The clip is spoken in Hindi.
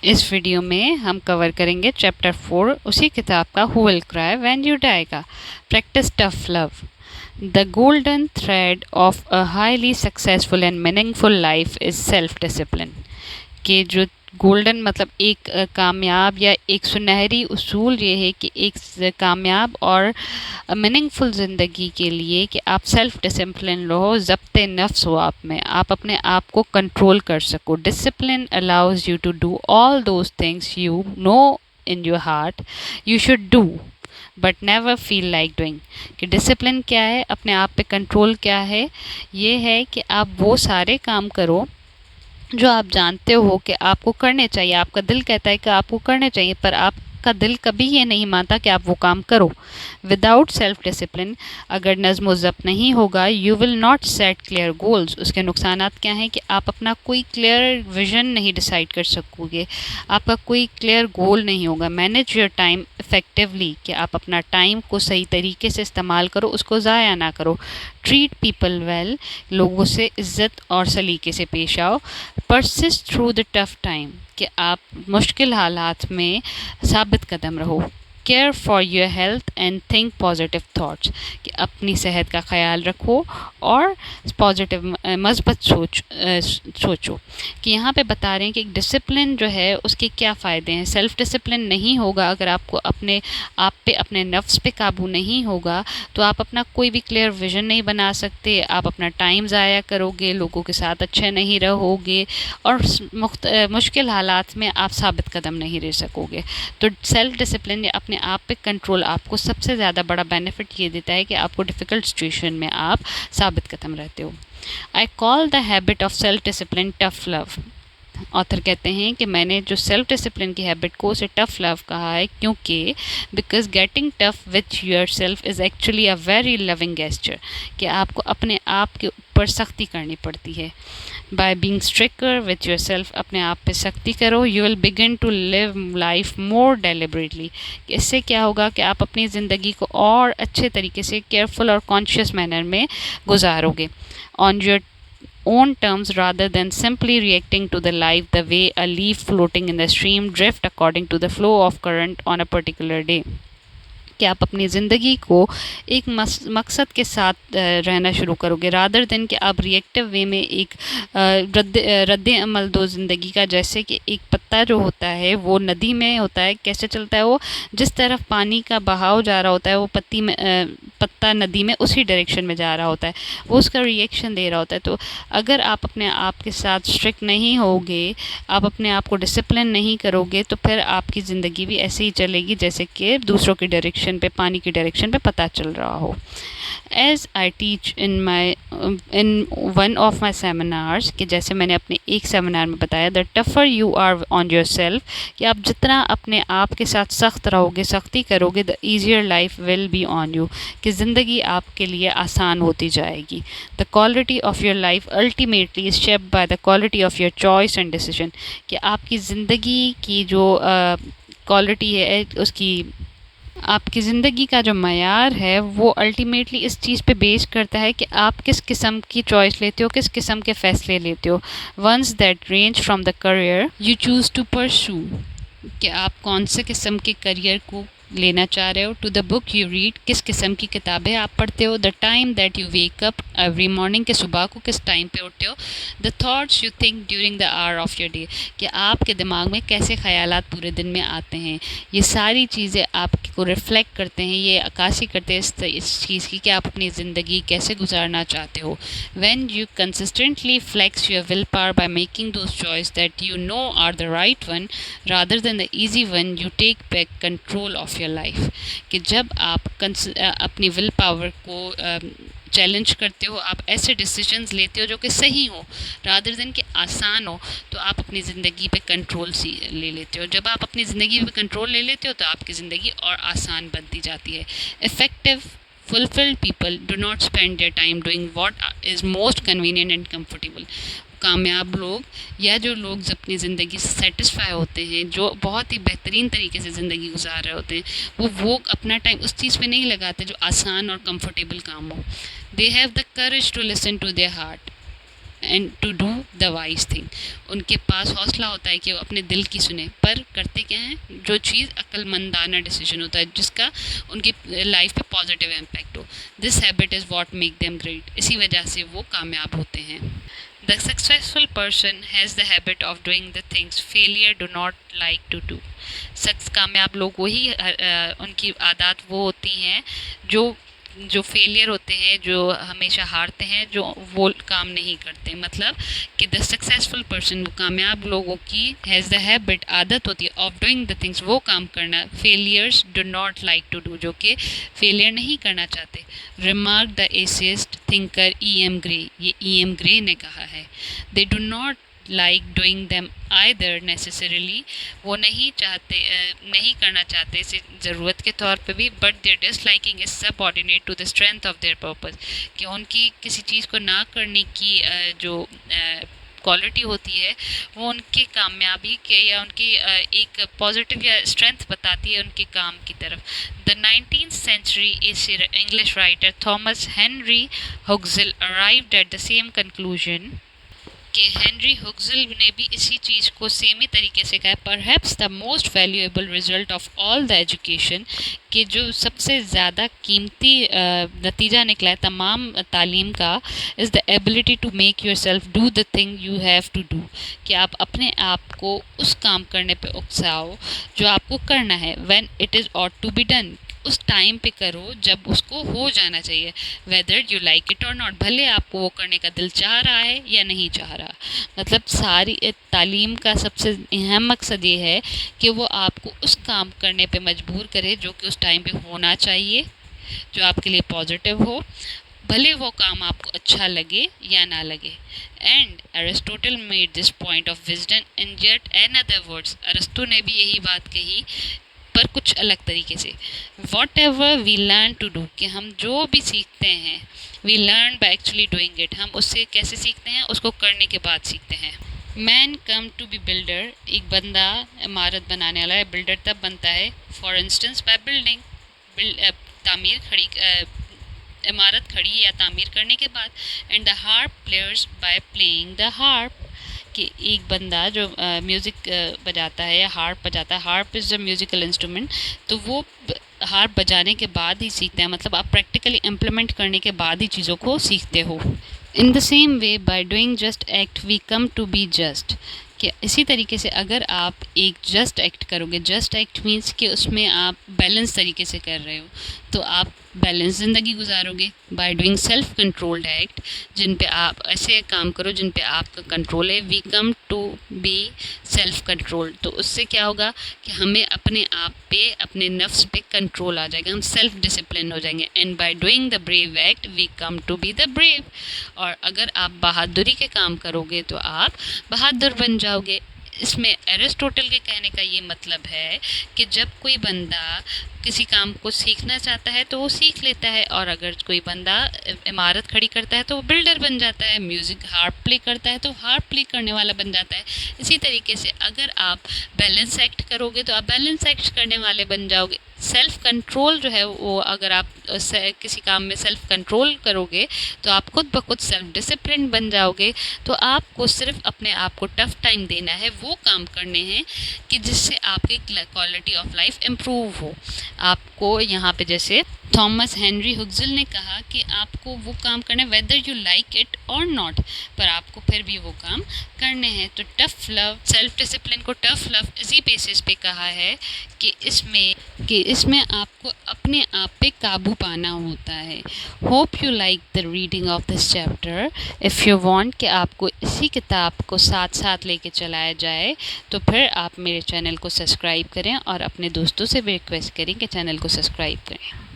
इस वीडियो में हम कवर करेंगे चैप्टर 4 उसी किताब का who will cry when you die का practice tough love. The golden thread of a highly successful and meaningful life is self discipline. कि जो गोल्डन मतलब एक कामयाब या एक सुनहरी उसूल ये है कि एक कामयाब और मीनिंगफुल ज़िंदगी के लिए कि आप सेल्फ डिसिप्लिन रहो, ज़ब्त नफ्स हो आप में, आप अपने आप को कंट्रोल कर सको। Discipline allows you to do all those things you know in your heart you should do but never feel like doing. कि डिसिप्लिन क्या है, अपने आप पे कंट्रोल क्या है, ये है कि आप वो सारे काम करो जो आप जानते हो कि आपको करने चाहिए, आपका दिल कहता है कि आपको करने चाहिए, पर आपका दिल कभी ये नहीं मानता कि आप वो काम करो। विदाउट सेल्फ डिसिप्लिन, अगर नज़्म व ज़ब्त नहीं होगा, you will not set clear goals. उसके नुकसानात क्या हैं कि आप अपना कोई क्लियर विजन नहीं डिसाइड कर सकोगे, आपका कोई क्लियर गोल नहीं होगा। मैनेज योर टाइम इफ़ेक्टिवली, कि आप अपना टाइम को सही तरीके से इस्तेमाल करो, उसको ज़ाया ना करो। ट्रीट पीपल वेल, लोगों से इज़्ज़त और सलीके से पेश आओ। Persist through the tough time, कि आप मुश्किल हालात में साबित कदम रहो। Care for your health and think positive thoughts, कि अपनी सेहत का ख्याल रखो और पॉजिटिव मस्बत सोचो। कि यहाँ पे बता रहे हैं कि डिसिप्लिन जो है उसके क्या फ़ायदे हैं। सेल्फ डिसिप्लिन नहीं होगा, अगर आपको अपने आप पे, अपने नफ्स पे काबू नहीं होगा, तो आप अपना कोई भी क्लियर विजन नहीं बना सकते, आप अपना टाइम ज़ाया करोगे, लोगों के साथ अच्छे नहीं रहोगे और मुश्किल हालात में आप साबित कदम नहीं रह सकोगे। तो सेल्फ डिसिप्लिन या अपने आप पे कंट्रोल आपको सबसे ज़्यादा बड़ा बेनिफिट ये देता है कि आपको डिफ़िकल्ट सिचुएशन में आप साबित कदम रहते हो। I call the habit of self discipline tough love. Author कहते हैं कि मैंने जो सेल्फ डिसिप्लिन की हैबिट को उसे टफ लव कहा है, क्योंकि because getting tough with your self is actually a very loving gesture. कि आपको अपने आप के ऊपर सख्ती करनी पड़ती है। By being stricter with yourself, अपने आप पे सख्ती करो, you will begin to live life more deliberately. इससे क्या होगा कि आप अपनी ज़िंदगी को और अच्छे तरीके से केयरफुल और कॉन्शियस मैनर में गुजारोगे, on your own terms rather than simply reacting to the life the way a leaf floating in the stream drift according to the flow of current on a particular day। कि आप अपनी ज़िंदगी को एक मकसद के साथ रहना शुरू करोगे, रादर देन कि आप रिएक्टिव वे में एक रद्द अमल दो ज़िंदगी का। जैसे कि एक पत्ता जो होता है वो नदी में होता है, कैसे चलता है वो, जिस तरफ पानी का बहाव जा रहा होता है वो पत्ता नदी में उसी डायरेक्शन में जा रहा होता है, वो उसका रिएक्शन दे रहा होता है। तो अगर आप अपने आप के साथ स्ट्रिक्ट नहीं होगे, आप अपने आप को डिसिप्लिन नहीं करोगे, तो फिर आपकी ज़िंदगी भी ऐसे ही चलेगी जैसे कि दूसरों की डायरेक्शन पे, पानी की डायरेक्शन पे पता चल रहा हो। As I teach in one of my seminars, कि जैसे मैंने अपने एक सेमिनार में बताया, the tougher you are on yourself, कि आप जितना अपने आप के साथ सख्त रहोगे, सख्ती करोगे, the easier life will be on you, कि ज़िंदगी आपके लिए आसान होती जाएगी। The quality of your life ultimately is shaped by the quality of your choice and decision. कि आपकी ज़िंदगी की जो क्वालिटी है, उसकी आपकी ज़िंदगी का जो मयार है वो अल्टीमेटली इस चीज़ पे बेस करता है कि आप किस किस्म की चॉइस लेते हो, किस किस्म के फ़ैसले लेते हो। Once that range from the career you choose to pursue, कि आप कौन से किस्म के करियर को लेना चाह रहे हो, to the book you read, किस किस्म की किताबें आप पढ़ते हो, the time that you wake up every morning, के सुबह को किस टाइम पे उठते हो, the thoughts you think during the hour of your day, कि आपके दिमाग में कैसे ख्यालात पूरे दिन में आते हैं। ये सारी चीज़ें आपको रिफ्लेक्ट करते हैं, ये अक्कासी करते हैं इस चीज़ की कि आप अपनी ज़िंदगी कैसे गुजारना चाहते हो। When you consistently flex your willpower by making those choice that you know are the right one rather than the easy one, you take back control of your life. कि जब आप अपनी विल पावर को चैलेंज करते हो, आप ऐसे डिसीजंस लेते हो जो कि सही हो रादर देन कि आसान हो, तो आप अपनी ज़िंदगी पे कंट्रोल ले लेते हो। जब आप अपनी ज़िंदगी पे कंट्रोल ले लेते हो तो आपकी ज़िंदगी और आसान बनती जाती है। Effective fulfilled people do not spend their time doing what is most convenient and comfortable। कामयाब लोग या जो लोग अपनी ज़िंदगी से सेटिस्फाई होते हैं, जो बहुत ही बेहतरीन तरीके से ज़िंदगी गुजार रहे होते हैं, वो अपना टाइम उस चीज़ पे नहीं लगाते जो आसान और कंफर्टेबल काम हो। They have the courage to listen to their heart, and to do the wise thing. उनके पास हौसला होता है कि वो अपने दिल की सुने, पर करते क्या हैं, जो चीज़ अक्लमंदाना डिसीजन होता है जिसका उनकी लाइफ पे पॉजिटिव इम्पैक्ट हो। This habit is what make them great. इसी वजह से वो कामयाब होते हैं। The successful person has the habit of doing the things failure do not like to do. कामयाब लोग वही उनकी आदत वो होती हैं जो फेलियर होते हैं, जो हमेशा हारते हैं, जो वो काम नहीं करते। मतलब कि द सक्सेसफुल पर्सन, कामयाब लोगों की हैज़ द हैबिट, आदत होती है, ऑफ डूइंग द थिंग्स, वो काम करना, failures do not like to do, जो कि फेलियर नहीं करना चाहते। Remark the essayist thinker E.M. Gray, ये E.M. ग्रे ने कहा है। They do not like doing them either necessarily, वो नहीं चाहते, नहीं करना चाहते इसे ज़रूरत के तौर पे भी, but their disliking is subordinate to the strength of their purpose, कि उनकी किसी चीज़ को ना करने की जो क्वालिटी होती है वो उनकी कामयाबी के या उनकी एक पॉजिटिव या स्ट्रेंथ बताती है उनके काम की तरफ। The 19th century English writer Thomas Henry Huxley arrived at the same conclusion कि हेनरी हुक्सल ने भी इसी चीज़ को सेमी तरीके से कहा। Perhaps the most valuable result of all the education, कि जो सबसे ज़्यादा कीमती नतीजा निकला है तमाम तालीम का, is the ability to make yourself do the thing you have to do, कि आप अपने आप को उस काम करने पे उकसाओ जो आपको करना है। When it is ought to be done, उस टाइम पे करो जब उसको हो जाना चाहिए। Whether you like it or not, भले आपको वो करने का दिल चाह रहा है या नहीं चाह रहा। मतलब सारी तालीम का सबसे अहम मकसद ये है कि वो आपको उस काम करने पे मजबूर करे जो कि उस टाइम पे होना चाहिए, जो आपके लिए पॉजिटिव हो, भले वो काम आपको अच्छा लगे या ना लगे। And Aristotle made this point of wisdom in yet another words, Aristo ने भी यही बात कही पर कुछ अलग तरीके से। Whatever we learn to do, कि हम जो भी सीखते हैं, we learn by actually doing it, हम उससे कैसे सीखते हैं, उसको करने के बाद सीखते हैं। Man come to be builder, एक बंदा इमारत बनाने वाला है। बिल्डर तब बनता है फॉर इंस्टेंस बाय बिल्डिंग, तामीर खड़ी इमारत खड़ी या तामीर करने के बाद। And the harp players by playing the harp, कि एक बंदा जो म्यूज़िक बजाता है या हार्प बजाता है, harp is a musical instrument, तो वो हार्प बजाने के बाद ही सीखते हैं। मतलब आप प्रैक्टिकली इम्प्लीमेंट करने के बाद ही चीज़ों को सीखते हो। In the same way by doing just act we come to be just, कि इसी तरीके से अगर आप एक जस्ट एक्ट करोगे, जस्ट एक्ट मीन्स कि उसमें आप बैलेंस तरीके से कर रहे हो, तो आप बैलेंस ज़िंदगी गुजारोगे। By doing self controlled act, जिन पे आप ऐसे काम करो जिन पे आपका कंट्रोल है। We come to be self control, तो उससे क्या होगा कि हमें अपने आप पे, अपने नफ्स पे कंट्रोल आ जाएगा, हम सेल्फ डिसिप्लिन हो जाएंगे। And by doing the brave act we come to be the brave, और अगर आप बहादुरी के काम करोगे तो आप बहादुर बन जाओगे। इसमें एरिस्टोटल के कहने का ये मतलब है कि जब कोई बंदा किसी काम को सीखना चाहता है तो वो सीख लेता है, और अगर कोई बंदा इमारत खड़ी करता है तो वो बिल्डर बन जाता है, म्यूज़िक हार्प प्ले करता है तो हार्प प्ले करने वाला बन जाता है। इसी तरीके से अगर आप बैलेंस एक्ट करोगे तो आप बैलेंस एक्ट करने वाले बन जाओगे। सेल्फ कंट्रोल जो है वो, अगर आप किसी काम में सेल्फ कंट्रोल करोगे तो आप खुद ब खुद सेल्फ डिसिप्लिन बन जाओगे। तो आपको सिर्फ अपने आप को टफ टाइम देना है, वो काम करने हैं कि जिससे आपकी क्वालिटी ऑफ लाइफ इम्प्रूव हो। आपको यहाँ पे जैसे थॉमस हेनरी हुक्सल ने कहा कि आपको वो काम करना है weather you like it or not, पर आपको फिर भी वो काम करने हैं। तो टफ लव, सेल्फ डिसिप्लिन को टफ लव इसी बेसिस पे कहा है कि इसमें आपको अपने आप पे काबू पाना होता है। Hope you like the reading of this chapter. If you want कि आपको इसी किताब को साथ साथ लेके चलाया जाए तो फिर आप मेरे चैनल को सब्सक्राइब करें और अपने दोस्तों से भी रिक्वेस्ट करें कि चैनल को सब्सक्राइब करें।